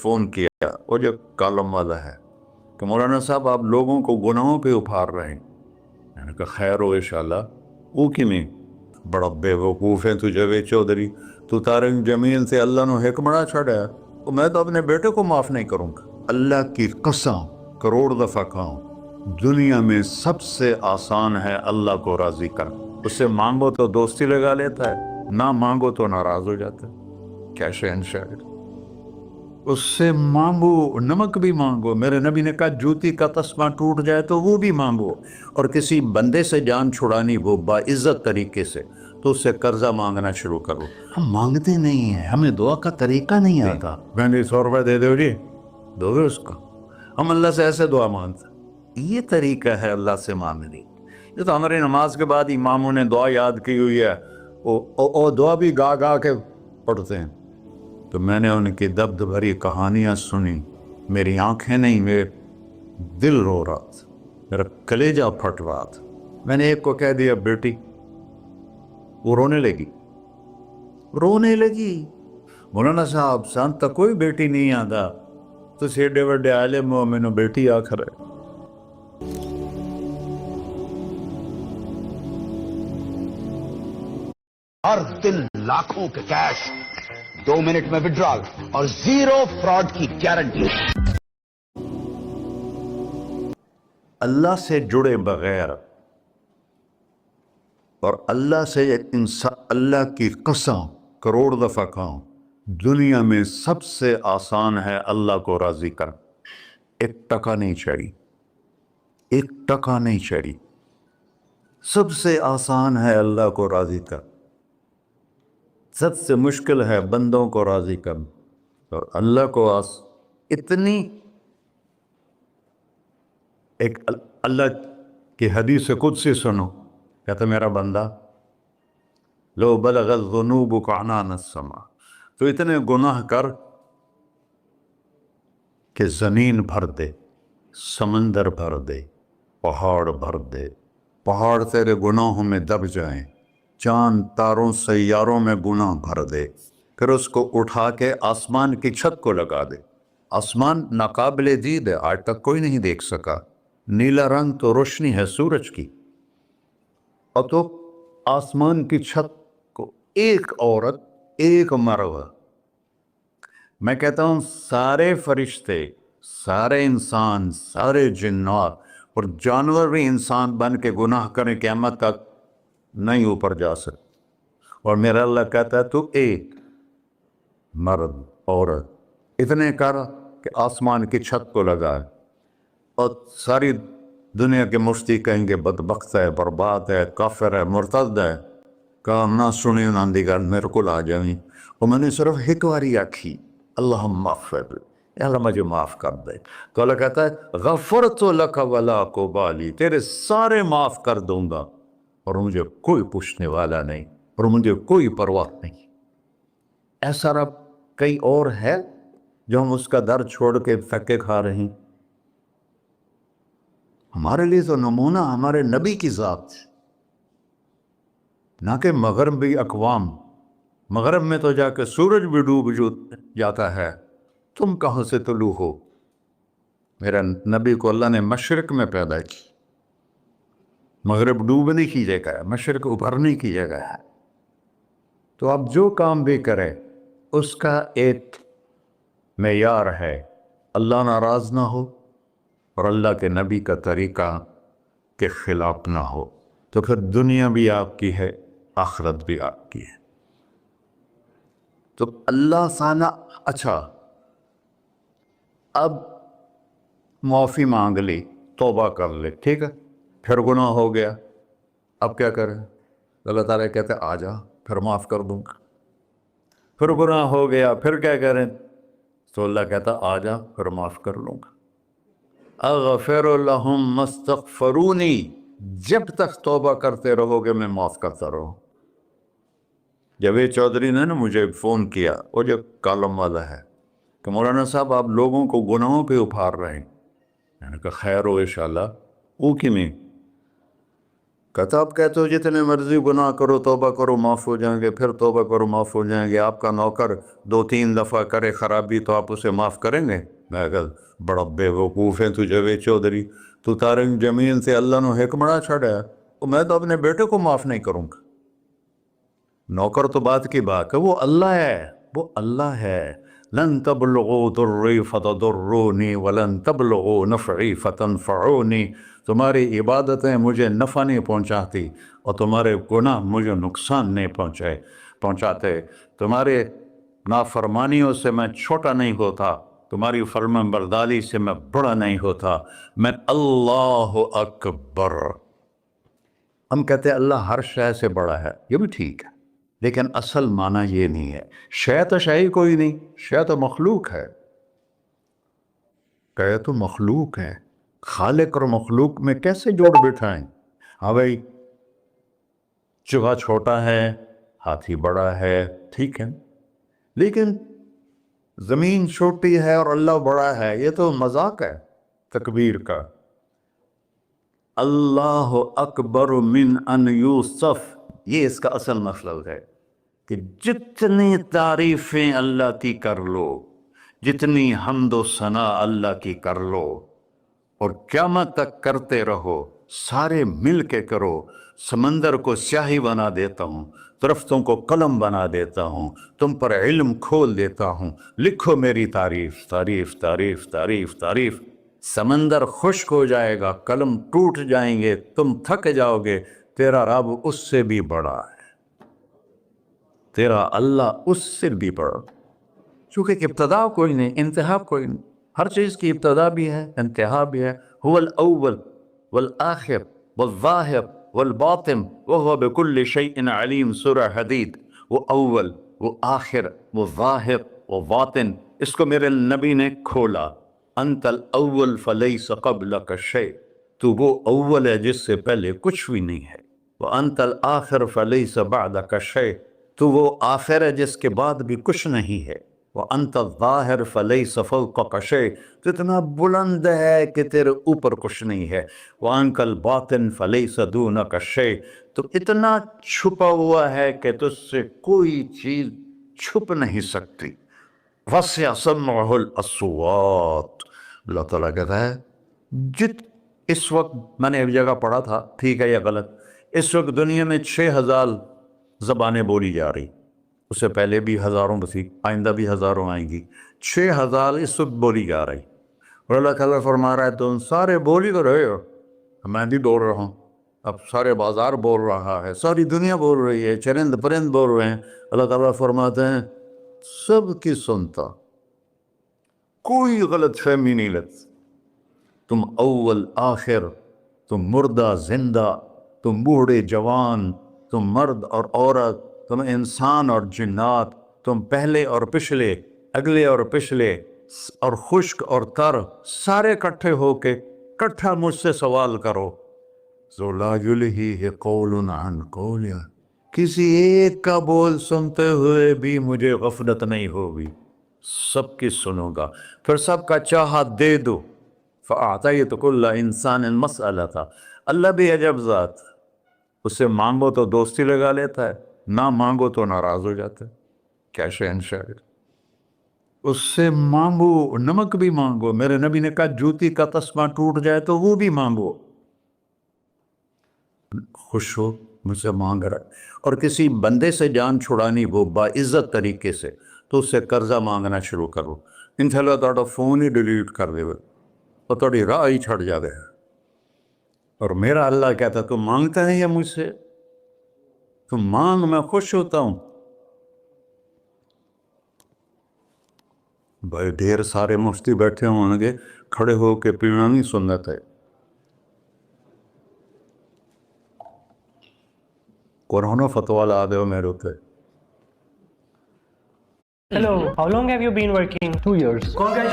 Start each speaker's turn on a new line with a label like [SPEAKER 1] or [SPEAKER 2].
[SPEAKER 1] Phone کیا وہ جو کالم والا ہے کہ مولانا صاحب آپ لوگوں کو گناہوں پہ ابھار رہے ہیں. میں نے کہا خیر ہو انشاءاللہ. وہ کی میں بڑا بے وقوف ہے تو جاوید چودھری, تو طارق جمیل سے اللہ نے حکمراں چھڑا ہے, تو میں تو اپنے بیٹے کو معاف نہیں کروں گا. اللہ کی قسم کروڑ دفعہ کہوں, دنیا میں سب سے آسان ہے اللہ کو راضی کرنا. اس سے مانگو تو دوستی لگا لیتا ہے, نہ مانگو تو ناراض ہو جاتا ہے. کیا شہنشاہ, اس سے مانگو, نمک بھی مانگو. میرے نبی نے کہا جوتی کا تسمہ ٹوٹ جائے تو وہ بھی مانگو, اور کسی بندے سے جان چھڑانی وہ باعزت طریقے سے, تو اس سے قرضہ مانگنا شروع کرو. ہم مانگتے نہیں ہیں, ہمیں دعا کا طریقہ نہیں آتا. میں نے 100 روپے دے دو جی, دو گے اس کو. ہم اللہ سے ایسے دعا مانگتے, یہ طریقہ ہے اللہ سے مانگنی. یہ تو ہماری نماز کے بعد اماموں نے دعا یاد کی ہوئی ہے, وہ دعا بھی گا گا کے پڑھتے ہیں. تو میں نے ان کی دبد بھری کہانیاں سنی, میری آنکھیں نہیں, میرے دل رو رہا تھا, میرا کلیجہ پھٹ رہا تھا. میں نے ایک کو کہہ دیا بیٹی, وہ رونے لگی. مولانا صاحب سان تک کوئی بیٹی نہیں آتا, تو سیڈے وڈے عالم ہو, میں نے بیٹی آخر ہے.
[SPEAKER 2] ہر دن لاکھوں کے کیش 2 منٹ میں وڈرال اور 0 فراڈ کی گارنٹی.
[SPEAKER 1] اللہ سے جڑے بغیر اور اللہ سے انسان, اللہ کی قسم کروڑ دفعہ کہوں, دنیا میں سب سے آسان ہے اللہ کو راضی کر. 1 ٹکا نہیں چاہیے, 1 ٹکا نہیں چاہیے. سب سے آسان ہے اللہ کو راضی کر, سب سے مشکل ہے بندوں کو راضی کر. اور اللہ کو اتنی ایک اللہ کی حدیث قدسی سنو, کہتا میرا بندہ لو بلغ الذنوب عنان السماء, تو اتنے گناہ کر کہ زمین بھر دے, سمندر بھر دے, پہاڑ بھر دے, پہاڑ تیرے گناہوں میں دب جائیں, چاند تاروں سیاروں میں گناہ بھر دے, پھر اس کو اٹھا کے آسمان کی چھت کو لگا دے. آسمان ناقابل دید ہے, آج تک کوئی نہیں دیکھ سکا. نیلا رنگ تو روشنی ہے سورج کی, اور تو آسمان کی چھت کو ایک عورت, ایک مرد, میں کہتا ہوں سارے فرشتے, سارے انسان, سارے جنات اور جانور بھی انسان بن کے گناہ کریں, قیامت تک نہیں اوپر جا سکتے. اور میرا اللہ کہتا ہے تو ایک مرد عورت اتنے کر کہ آسمان کی چھت کو لگائے, اور ساری دنیا کے مفتی کہیں گے بدبخت ہے, برباد ہے, کافر ہے, مرتد ہے. کہا نہ سنی نہ دیگر میرے کو آ جائیں. اور میں نے صرف ایک باری آکھی, اللہم اغفر, اللہ مجھے معاف کر دے. تو اللہ کہتا ہے غفرت لک ولا ابالی, تیرے سارے معاف کر دوں گا اور مجھے کوئی پوچھنے والا نہیں, اور مجھے کوئی پرواہ نہیں. ایسا رب کئی اور ہے جو ہم اس کا در چھوڑ کے پھکے کھا رہے ہیں. ہمارے لیے تو نمونہ ہمارے نبی کی ذات, نہ کہ مغربی اقوام. مغرب میں تو جا کے سورج بھی ڈوب جاتا ہے, تم کہاں سے طلوع ہو. میرا نبی کو اللہ نے مشرق میں پیدا کی, مغرب ڈوبنے کی جگہ ہے, مشرق ابھرنے کی جگہ ہے. تو آپ جو کام بھی کریں اس کا ایک معیار ہے, اللہ ناراض نہ ہو اور اللہ کے نبی کا طریقہ کے خلاف نہ ہو, تو پھر دنیا بھی آپ کی ہے, آخرت بھی آپ کی ہے. تو اللہ سانا. اچھا اب معافی مانگ لی, توبہ کر لے, ٹھیک ہے, پھر گناہ ہو گیا, اب کیا کریں؟ اللہ تعالیٰ کہتے آ جا پھر معاف کر دوں گا. پھر گناہ ہو گیا, پھر کیا کریں؟ تو اللہ کہتا آ جا پھر معاف کر لوں گا. اغفر لہم مستغفرونی, جب تک توبہ کرتے رہو گے میں معاف کرتا رہوں. جاوید چودھری نے نا مجھے فون کیا, وہ جو کالم والا ہے, کہ مولانا صاحب آپ لوگوں کو گناہوں پہ ابھار رہے ہیں. میں نے کہا خیر ہو انشاءاللہ. وہ کی میں کہتا آپ کہتے ہو جتنے مرضی گناہ کرو توبہ کرو معاف ہو جائیں گے، پھر توبہ کرو معاف ہو جائیں گے، آپ کا نوکر 2-3 دفعہ کرے خرابی تو آپ اسے معاف کریں گے؟ میں کہا بڑا بے وقوف ہے تو جاوید چودھری، تو تارنگ جمیل سے اللہ نے حکمڑا چھڑا تو میں تو اپنے بیٹے کو معاف نہیں کروں گا۔ نوکر تو بات کی بات ہے، وہ اللہ ہے، وہ اللہ ہے۔ لن تبلغوا ضری فتضرونی ولن تبلغوا نفعی فتنفعونی، تمہاری عبادتیں مجھے نفع نہیں پہنچاتی اور تمہارے گناہ مجھے نقصان نہیں پہنچاتے، تمہارے نافرمانیوں سے میں چھوٹا نہیں ہوتا، تمہاری فرمان برداری سے میں بڑا نہیں ہوتا، میں اللہ اکبر۔ ہم کہتے ہیں اللہ ہر شے سے بڑا ہے، یہ بھی ٹھیک ہے، لیکن اصل معنی یہ نہیں ہے۔ شے تو شے ہی کوئی نہیں، شے تو مخلوق ہے، کہ تو مخلوق ہے، خالق اور مخلوق میں کیسے جوڑ بٹھائیں؟ ہاں بھائی، چوہا چھوٹا ہے، ہاتھی بڑا ہے، ٹھیک ہے، لیکن زمین چھوٹی ہے اور اللہ بڑا ہے، یہ تو مذاق ہے تکبیر کا۔ اللہ اکبر من ان یوسف، یہ اس کا اصل مطلب ہے کہ جتنی تعریفیں اللہ کی کر لو، جتنی حمد و ثنا اللہ کی کر لو اور قیامت تک کرتے رہو، سارے مل کے کرو، سمندر کو سیاہی بنا دیتا ہوں، درختوں کو قلم بنا دیتا ہوں، تم پر علم کھول دیتا ہوں، لکھو میری تعریف تعریف تعریف تعریف تعریف۔ سمندر خشک ہو جائے گا، قلم ٹوٹ جائیں گے، تم تھک جاؤ گے، تیرا رب اس سے بھی بڑا ہے، تیرا اللہ اس سے بھی بڑا، چونکہ ابتدا کوئی نہیں، انتہا کوئی نہیں، ہر چیز کی ابتدا بھی ہے، انتہا بھی ہے۔ هو الاول والآخر والظاہر والباطن وهو بكل شيء علیم، سورہ حدید۔ وہ اول، وہ آخر، وہ ظاہر، وہ باطن، اس کو میرے نبی نے کھولا۔ انت الاول فلیس قبلک شیء، تو وہ اول ہے جس سے پہلے کچھ بھی نہیں ہے۔ وانت الآخر فلیس بعدک شیء، تو وہ آخر ہے جس کے بعد بھی کچھ نہیں ہے۔ وانت الظاہر فلیس فوقک شیء، تو اتنا بلند ہے کہ تیرے اوپر کچھ نہیں ہے۔ وانت الباطن فلیس دونک شیء، تو اتنا چھپا ہوا ہے کہ تجھ سے کوئی چیز چھپ نہیں سکتی۔ وسع سمعہ الاصوات، اللہ تعالیٰ کہتا ہے اس وقت میں نے ایک جگہ پڑھا تھا، ٹھیک ہے یا غلط، اس وقت دنیا میں 6000 زبانیں بولی جا رہی، اس سے پہلے بھی ہزاروں بسی، آئندہ بھی ہزاروں آئیں گی، 6000 اس وقت بولی جا رہی، اور اللہ تعالیٰ فرما رہا ہے تم سارے بولی تو رہے ہو، میں بھی بول رہا ہوں، اب سارے بازار بول رہا ہے، ساری دنیا بول رہی ہے، چرند پرند بول رہے ہیں، اللہ تعالیٰ فرماتے ہیں سب کی سنتا، کوئی غلط فہمی نہیں لگتی، تم اول آخر، تم مردہ زندہ، تم بوڑھے جوان، تم مرد اور عورت، تم انسان اور جنات، تم پہلے اور پچھلے، اگلے اور پچھلے، اور خشک اور تر، سارے کٹھے ہو کے کٹھا مجھ سے سوال کرو۔ ذو لا یلہیہ قول عن قول، کسی ایک کا بول سنتے ہوئے بھی مجھے غفلت نہیں ہوگی، سب کی سنوں گا، پھر سب کا چاہا دے دو۔ فَأَعْطَيْتُ كُلَّ إِنسَانٍ مَسْأَلَةً، اللہ بھی عجب ذات، اس سے مانگو تو دوستی لگا لیتا ہے، نہ مانگو تو ناراض ہو جاتا ہے، کیا شہن شاعر، اس سے مانگو، نمک بھی مانگو، میرے نبی نے کہا جوتی کا تسمہ ٹوٹ جائے تو وہ بھی مانگو، خوش ہو مجھ سے مانگ رہا ہے۔ اور کسی بندے سے جان چھڑانی وہ باعزت طریقے سے، تو اس سے قرضہ مانگنا شروع کرو، انشاءاللہ تھوڑا فون ہی ڈیلیٹ کر دے اور تھوڑی راہ ہی چھڑ جاوے۔ اور میرا اللہ کہتا تم مانگتا ہے یا مجھ سے، تم مانگ، میں خوش ہوتا ہوں۔ بھائی ڈھیر سارے مفتی بیٹھے ہوں گے، کھڑے ہو کے پینا نہیں سنت ہے، قرآن و فتویٰ لا دے میرے ہوتے۔
[SPEAKER 3] Hello, how long have you been working?
[SPEAKER 4] 2 years.
[SPEAKER 3] Congratulations.